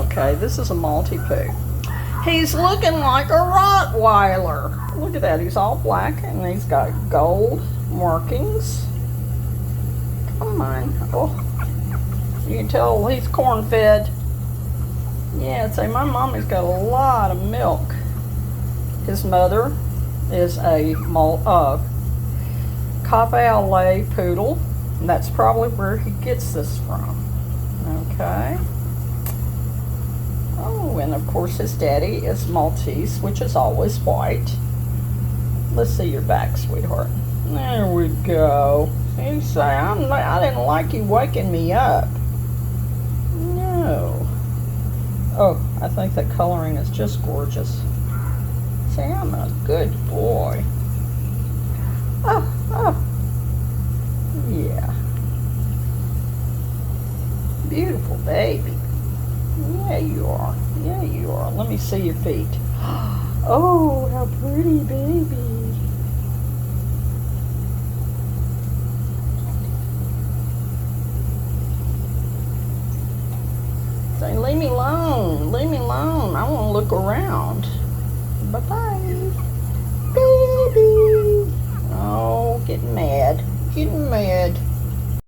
Okay, this is a Maltipoo. He's looking like a Rottweiler. Look at that, he's all black and he's got gold markings. Come on. Oh, you can tell he's corn-fed. Yeah, I'd say my mommy's got a lot of milk. His mother is a Cafe au lait poodle. And that's probably where he gets this from. Okay. Oh, and of course his daddy is Maltese, which is always white. Let's see your back, sweetheart. There we go. You say, I didn't like you waking me up. No. Oh, I think that coloring is just gorgeous. Say, I'm a good boy. Oh. Yeah. Beautiful baby. Yeah, you are. Yeah, you are. Let me see your feet. Oh, how pretty, baby. Say, leave me alone. Leave me alone. I want to look around. Bye-bye. Baby. Oh, getting mad. Getting mad.